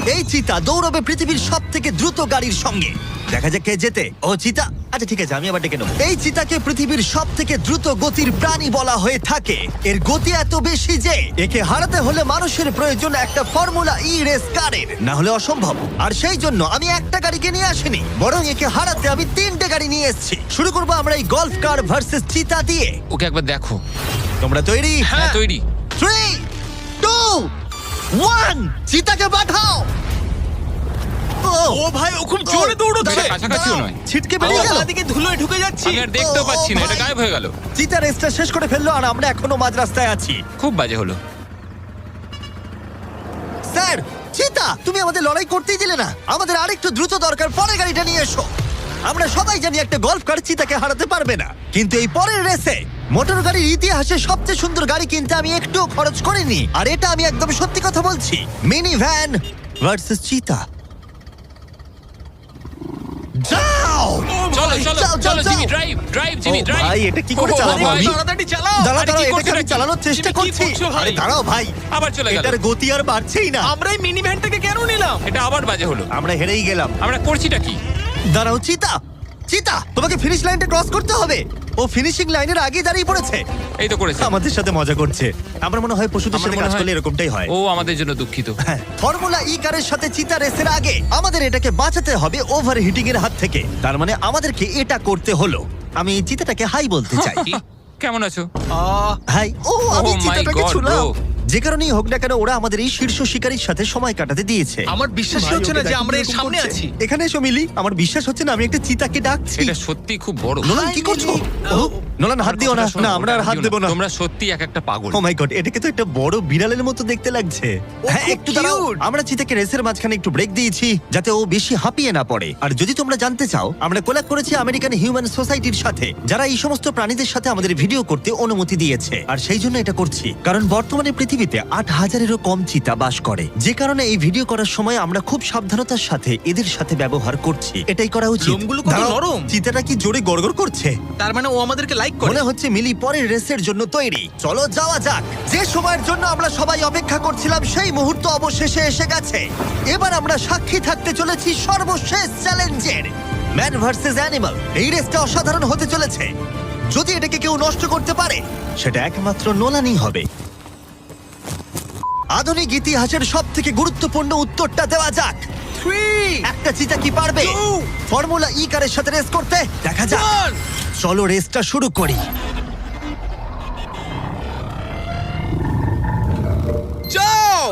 এই চিতা দৌড়বে পৃথিবীর সব থেকে দ্রুত গাড়ির সঙ্গে। দেখা যাক কে জেতে। ও চিতা, আচ্ছা ঠিক আছে, আমি আবার ডেকে নেবো। এই চিতাকে পৃথিবীর সব থেকে দ্রুত গতির প্রাণী বলা হয়ে থাকে। এর গতি এত বেশি যে একে হারাতে হলে মানুষের প্রয়োজন একটা ফর্মুলা ই রেস কারের, না হলে অসম্ভব। আর সেই জন্য আমি একটা গাড়িকে নিয়ে আসিনি, বরং একে হারাতে আমি 3টে গাড়ি নিয়ে এসেছি। শুরু করবো আমরা এই গল্ফ কার ভার্সেস চিতা দিয়ে। ওকে একবার দেখো। তোমরা তৈরি? হ্যাঁ তৈরি। 3, 2, 1, চিতাকে পাঠাও। ও ভাই, ও খুব জোরে দৌড়চ্ছে। দাঁড়া, কাছাকাছিও নয়। ছিটকে বেরিয়ে গেল। দিকে ধুলোয় ঢুকে যাচ্ছি। আমি আর দেখতেও পাচ্ছি না, এটা ভাই। গায়েব হয়ে গেল। চিতা রেসটা শেষ করে ফেললো আর আমরা এখনো মাঝ রাস্তায় আছি। খুব বাজে হলো। স্যার, চিতা তুমি আমাদের লড়াই করতেই দিলে না। আমাদের আরেকটু দ্রুত দরকার, পরের গাড়িটা নিয়ে এসো। আমরা সবাই জানি একটা গল্ফ কার চিতাকে হারাতে পারবে না, কিন্তু এই পরের রেসে মোটর গাড়ির ইতিহাসে সবচেয়ে সুন্দর গাড়ি কিনতে আমি একটু খরচ করিনি। আর এটা আমি একদম সত্যি কথা বলছি। মিনি ভ্যান ভার্সেস চিতা। যাও চলো চলো যাও, চলো যাও, জিমি, যাও। ড্রাইভ ড্রাইভ জিমি, ও ড্রাইভ। ভাই, এটা কি করে চালাবো আমি? তাড়াতাড়ি চালাও। দাঁড়াও আরে দাঁড়াও, কি এটাকে করছো আমি নাকি? চালানোর চেষ্টা তুমি কি করছি। করছো ভাই? আরে দাঁড়াও ভাই, আবার চলে গেল। এটার গতি আর বাড়ছেই না। আমরা এই মিনি ভ্যানটাকে কেন নিলাম? এটা আবার বাজে হলো। আমরা হেরেই গেলাম। আমরা করছিটা কি? দাঁড়াও চিতা, চিতা তোমাকে ফিনিশ লাইনটা ক্রস করতে হবে। ও ফিনিশিং লাইনের আগে দাঁড়িয়ে পড়েছে। এই তো করেছে। আমাদের সাথে মজা করছে। আমার মনে হয় পশুদের আমাদের সাথে মনে কাজ হয়- করলে এরকমটাই হয়। ও আমাদের জন্য দুঃখিত। হ্যাঁ, ফর্মুলা ই কারের সাথে চিতা রেসের আগে আমাদের এটাকে বাঁচাতে হবে ওভার হিটিং এর হাত থেকে। তার মানে আমাদেরকে এটা করতে হলো। আমি চিতাটাকে হাই বলতে চাই। কি? কেমন আছো? হাই। ও আমি Oh my চিতাটাকে God, ছুঁলাম। bro. যে কারণেই হোক না কেন, ওরা আমাদের এই শীর্ষ শিকারীর সাথে সময় কাটাতে দিয়েছে। আমার বিশ্বাসই হচ্ছে না যে আমরা এর সামনে করছে। আছি। এখানে এসো মিলি, আমার বিশ্বাস হচ্ছে না আমি একটা চিতাকে ডাকছি। এটা সত্যি খুব বড়। নোলান কি করছো? ও, নোলান হাত দিও না। না, আমরা আর হাত দেবো না। তোমরা সত্যি এক একটা পাগল। ও মাই গড, এটাকে তো একটা বড় বিড়ালের মতো দেখতে লাগছে। হ্যাঁ, খুব একটু দাঁড়াও। cute। আমরা চিতাকে রেসের মাঝখানে একটু ব্রেক দিয়েছি যাতে ও বেশি হাঁপিয়ে না পড়ে। আর যদি তোমরা জানতে চাও, আমরা কোলাব করেছি আমেরিকান হিউম্যান সোসাইটির সাথে, যারা এই সমস্ত প্রাণীদের সাথে আমাদের ভিডিও করতে অনুমতি দিয়েছে। আর সেই জন্য এটা করছি কারণ বর্তমানে পৃথিবীতে 8,000-এরও কম চিতা বাস করে। যে কারণে এই ভিডিও করার সময় আমরা খুব সাবধানতার সাথে এদের সাথে ব্যবহার করছি। এটাই করা উচিত। লোমগুলো কত দাঁড়াও, নরম। চিতাটা কি জোরে গড়গড় করছে। তার মানে ও আমাদেরকে লাইক করে। মনে হচ্ছে মিলি পরের রেসের জন্য তৈরি। চলো যাওয়া যাক। যে সময়ের জন্য আমরা সবাই অপেক্ষা করছিলাম সেই মুহূর্ত অবশেষে এসে গেছে। এবার আমরা সাক্ষী থাকতে চলেছি সর্বশেষ চ্যালেঞ্জের, ম্যান ভার্সেস অ্যানিমাল। এই রেসটা অসাধারণ হতে চলেছে। যদি এটাকে কেউ নষ্ট করতে পারে, সেটা একমাত্র নোলানই হবে। আধুনিক ইতিহাসের সব থেকে গুরুত্বপূর্ণ উত্তরটা দেওয়া যাক। 3, একটা চিতা কি পারবে 2, ফর্মুলা ই কারের সাথে রেস করতে? দেখা যাক। 1। চলো রেসটা শুরু করি। যাও।